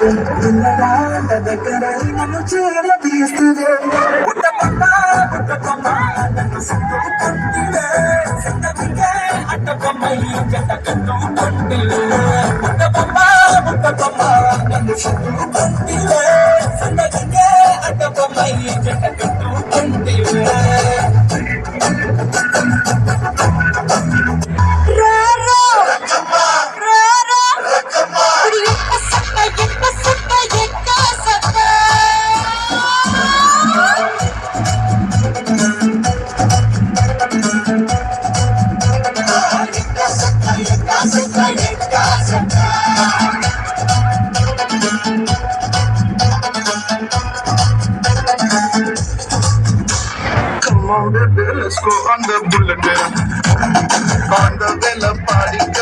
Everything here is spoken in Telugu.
పిల్లగాళ్ళ దగ్గర నన్ను చేర తీస్తుంది పుట్టమ్మ పుట్టమ్మ నన్ను సుట్టుకుంటివే సంగతికే అట్టమ్మ ఈ జంట కట్టుకుంటివే పుట్టమ్మ పుట్టమ్మ నన్ను సుట్టుకుంటివే సంగతికే అట్టమ్మ ఈ జంట కట్టుకుంటివే Come on, baby, let's go on the bullet. On the vela party.